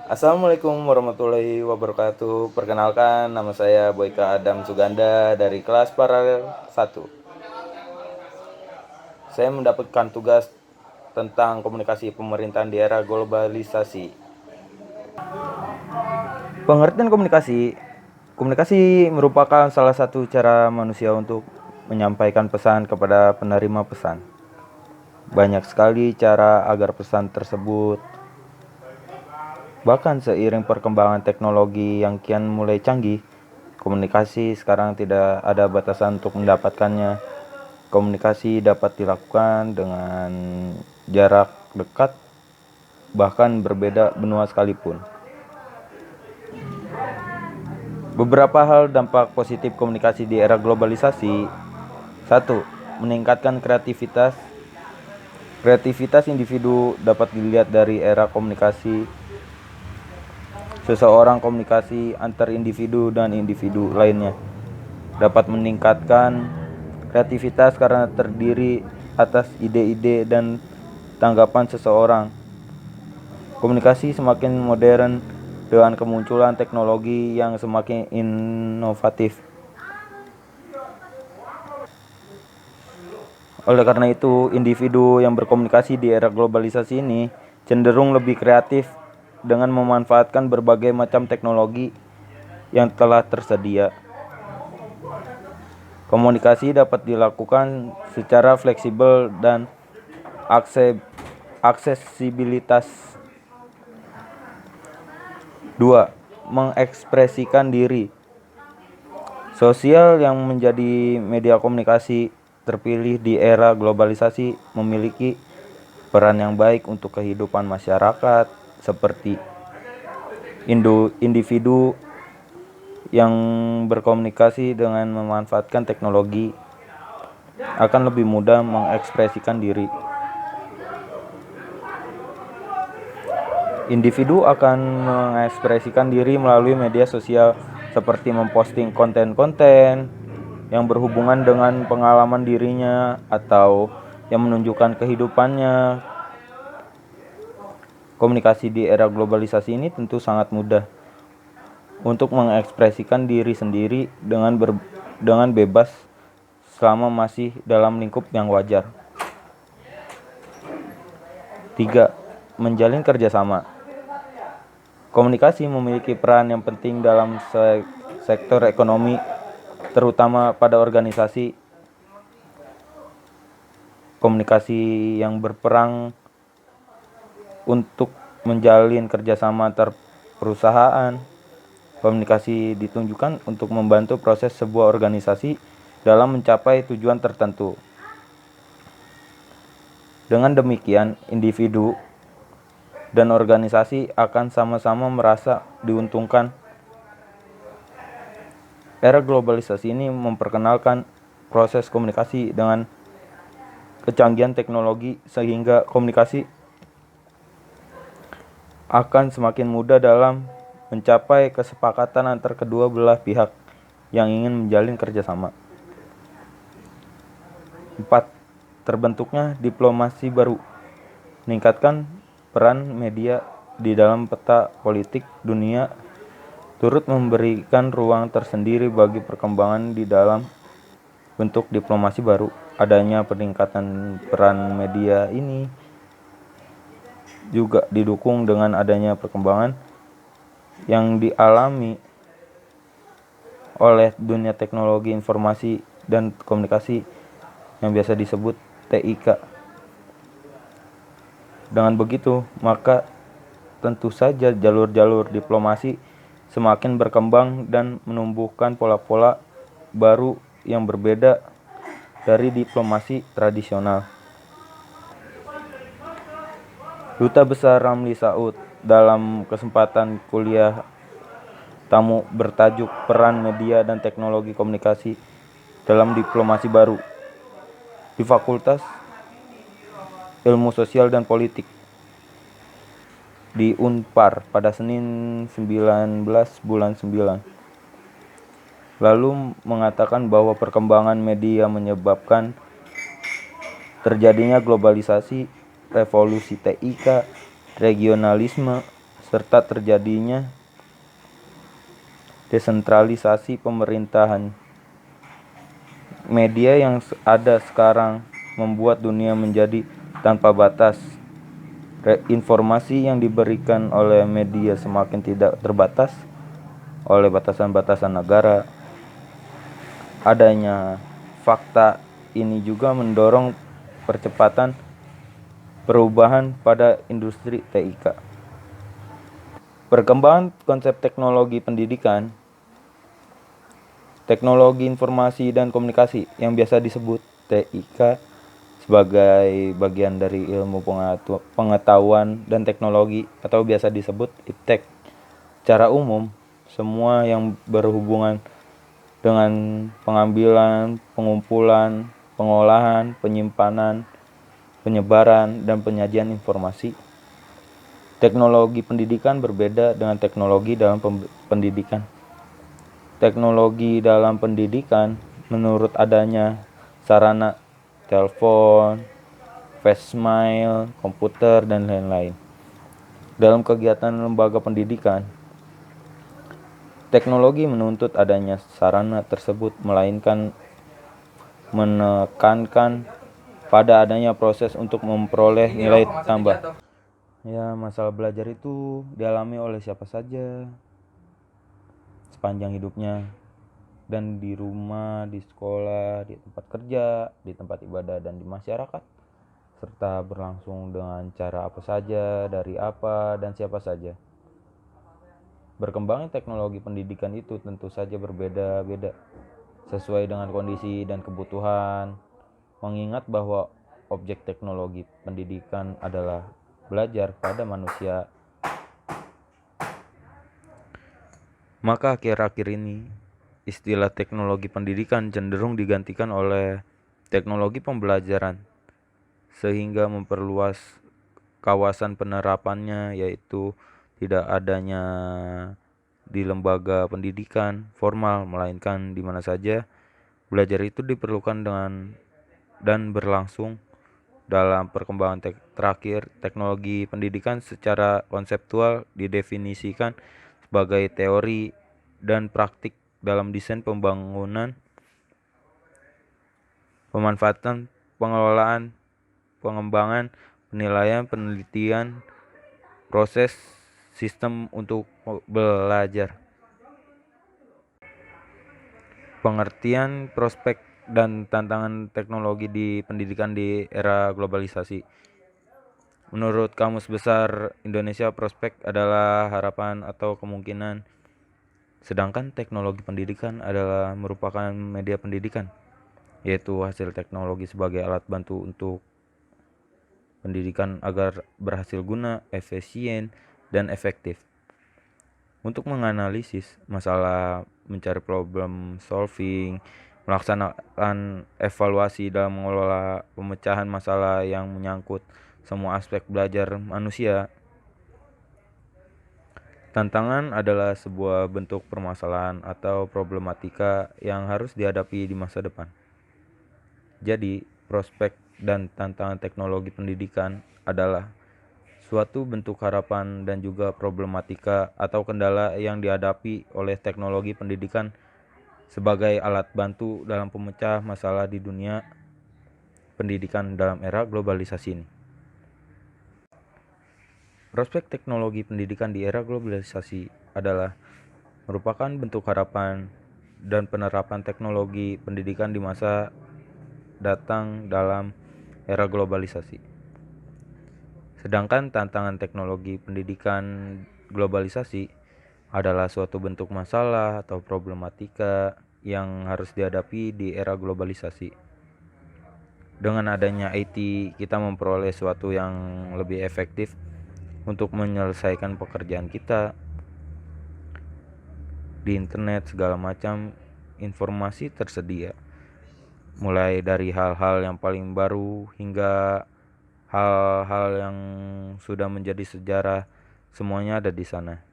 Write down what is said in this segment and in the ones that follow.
Assalamualaikum warahmatullahi wabarakatuh. Perkenalkan, nama saya Boyka Adam Suganda dari kelas Paralel 1. Saya mendapatkan tugas tentang komunikasi pemerintahan di era globalisasi. Pengertian komunikasi. Komunikasi merupakan salah satu cara manusia untuk menyampaikan pesan kepada penerima pesan. Banyak sekali cara agar pesan tersebut. Bahkan seiring perkembangan teknologi yang kian mulai canggih, komunikasi sekarang tidak ada batasan untuk mendapatkannya. Komunikasi dapat dilakukan dengan jarak dekat, bahkan berbeda benua sekalipun. Beberapa hal dampak positif komunikasi di era globalisasi. 1. Meningkatkan kreativitas. Kreativitas individu dapat dilihat dari era komunikasi. Seseorang komunikasi antar individu dan individu lainnya dapat meningkatkan kreativitas karena terdiri atas ide-ide dan tanggapan seseorang. Komunikasi semakin modern dengan kemunculan teknologi yang semakin inovatif. Oleh karena itu, individu yang berkomunikasi di era globalisasi ini cenderung lebih kreatif dengan memanfaatkan berbagai macam teknologi yang telah tersedia. Komunikasi dapat dilakukan secara fleksibel dan aksesibilitas. 2. Mengekspresikan diri. Sosial yang menjadi media komunikasi terpilih di era globalisasi memiliki peran yang baik untuk kehidupan masyarakat, seperti individu yang berkomunikasi dengan memanfaatkan teknologi akan lebih mudah mengekspresikan diri. Individu akan mengekspresikan diri melalui media sosial seperti memposting konten-konten yang berhubungan dengan pengalaman dirinya atau yang menunjukkan kehidupannya. Komunikasi di era globalisasi ini tentu sangat mudah untuk mengekspresikan diri sendiri dengan bebas selama masih dalam lingkup yang wajar. 3. Menjalin kerjasama. Komunikasi memiliki peran yang penting dalam sektor ekonomi, terutama pada organisasi. Komunikasi yang berperan untuk menjalin kerjasama antar perusahaan. Komunikasi ditunjukkan untuk membantu proses sebuah organisasi dalam mencapai tujuan tertentu. Dengan demikian, individu dan organisasi akan sama-sama merasa diuntungkan. Era globalisasi ini memperkenalkan proses komunikasi dengan kecanggihan teknologi sehingga komunikasi akan semakin mudah dalam mencapai kesepakatan antar kedua belah pihak yang ingin menjalin kerjasama. 4. Terbentuknya diplomasi baru. Meningkatkan peran media di dalam peta politik dunia turut memberikan ruang tersendiri bagi perkembangan di dalam bentuk diplomasi baru. Adanya peningkatan peran media ini juga didukung dengan adanya perkembangan yang dialami oleh dunia teknologi informasi dan komunikasi yang biasa disebut TIK. Dengan begitu, maka tentu saja jalur-jalur diplomasi semakin berkembang dan menumbuhkan pola-pola baru yang berbeda dari diplomasi tradisional. Duta Besar Ramli Saud dalam kesempatan kuliah tamu bertajuk Peran Media dan Teknologi Komunikasi dalam Diplomasi Baru di Fakultas Ilmu Sosial dan Politik di Unpar pada Senin 19 bulan 9. Lalu mengatakan bahwa perkembangan media menyebabkan terjadinya globalisasi, revolusi TIK, regionalisme, serta terjadinya desentralisasi pemerintahan. Media yang ada sekarang membuat dunia menjadi tanpa batas. Informasi yang diberikan oleh media semakin tidak terbatas oleh batasan-batasan negara. Adanya fakta ini juga mendorong percepatan perubahan pada industri TIK. Perkembangan konsep teknologi pendidikan, teknologi informasi dan komunikasi yang biasa disebut TIK sebagai bagian dari ilmu pengetahuan dan teknologi atau biasa disebut IPTEK. Secara umum, semua yang berhubungan dengan pengambilan, pengumpulan, pengolahan, penyimpanan, penyebaran, dan penyajian informasi. Teknologi pendidikan berbeda dengan teknologi dalam pendidikan. Teknologi dalam pendidikan menurut adanya sarana telepon, facemail, komputer, dan lain-lain. Dalam kegiatan lembaga pendidikan, teknologi menuntut adanya sarana tersebut, melainkan menekankan pada adanya proses untuk memperoleh nilai tambah. Ya, masalah belajar itu dialami oleh siapa saja sepanjang hidupnya, dan di rumah, di sekolah, di tempat kerja, di tempat ibadah, dan di masyarakat, serta berlangsung dengan cara apa saja, dari apa, dan siapa saja. Berkembangnya teknologi pendidikan itu tentu saja berbeda-beda sesuai dengan kondisi dan kebutuhan, mengingat bahwa objek teknologi pendidikan adalah belajar pada manusia. Maka akhir-akhir ini, istilah teknologi pendidikan cenderung digantikan oleh teknologi pembelajaran, sehingga memperluas kawasan penerapannya, yaitu tidak adanya di lembaga pendidikan formal, melainkan di mana saja belajar itu diperlukan dan berlangsung. Dalam perkembangan terakhir, teknologi pendidikan secara konseptual didefinisikan sebagai teori dan praktik dalam desain pembangunan, pemanfaatan, pengelolaan, pengembangan, penilaian, penelitian, proses, sistem untuk belajar. Pengertian, prospek, dan tantangan teknologi di pendidikan di era globalisasi. Menurut Kamus Besar Indonesia, prospek adalah harapan atau kemungkinan, sedangkan teknologi pendidikan adalah merupakan media pendidikan, yaitu hasil teknologi sebagai alat bantu untuk pendidikan agar berhasil guna, efisien, dan efektif. Untuk menganalisis masalah, mencari problem solving, melaksanakan evaluasi dalam mengelola pemecahan masalah yang menyangkut semua aspek belajar manusia. Tantangan adalah sebuah bentuk permasalahan atau problematika yang harus dihadapi di masa depan. Jadi, prospek dan tantangan teknologi pendidikan adalah suatu bentuk harapan dan juga problematika atau kendala yang dihadapi oleh teknologi pendidikan sebagai alat bantu dalam pemecah masalah di dunia pendidikan dalam era globalisasi ini. Prospek teknologi pendidikan di era globalisasi adalah merupakan bentuk harapan dan penerapan teknologi pendidikan di masa datang dalam era globalisasi. Sedangkan tantangan teknologi pendidikan globalisasi adalah suatu bentuk masalah atau problematika yang harus dihadapi di era globalisasi. Dengan adanya IT, kita memperoleh sesuatu yang lebih efektif untuk menyelesaikan pekerjaan kita. Di internet segala macam informasi tersedia, mulai dari hal-hal yang paling baru hingga hal-hal yang sudah menjadi sejarah, semuanya ada di sana.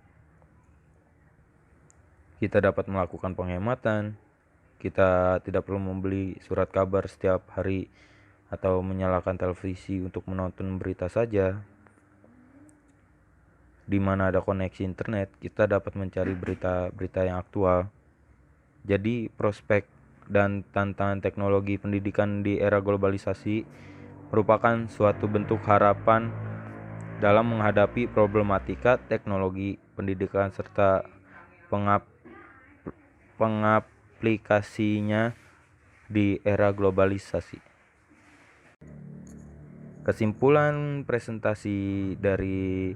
Kita dapat melakukan penghematan, kita tidak perlu membeli surat kabar setiap hari atau menyalakan televisi untuk menonton berita saja. di mana ada koneksi internet, kita dapat mencari berita-berita yang aktual. Jadi, prospek dan tantangan teknologi pendidikan di era globalisasi merupakan suatu bentuk harapan dalam menghadapi problematika teknologi pendidikan serta pengaplikasinya di era globalisasi. Kesimpulan presentasi dari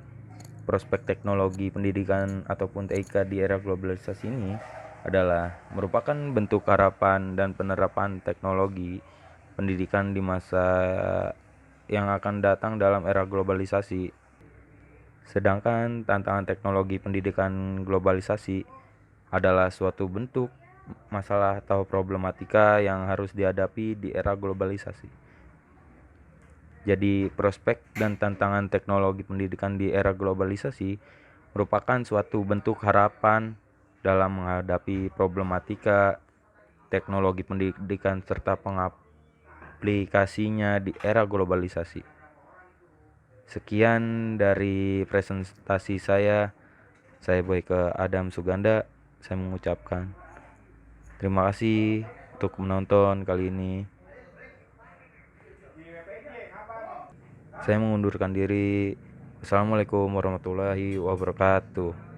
prospek teknologi pendidikan ataupun TIK di era globalisasi ini adalah merupakan bentuk harapan dan penerapan teknologi pendidikan di masa yang akan datang dalam era globalisasi. Sedangkan tantangan teknologi pendidikan globalisasi adalah suatu bentuk masalah atau problematika yang harus dihadapi di era globalisasi. Jadi, prospek dan tantangan teknologi pendidikan di era globalisasi merupakan suatu bentuk harapan dalam menghadapi problematika teknologi pendidikan serta pengaplikasinya di era globalisasi. Sekian dari presentasi saya. Saya Boyke Adam Suganda. Saya mengucapkan terima kasih untuk menonton kali ini. Saya mengundurkan diri. Assalamualaikum warahmatullahi wabarakatuh.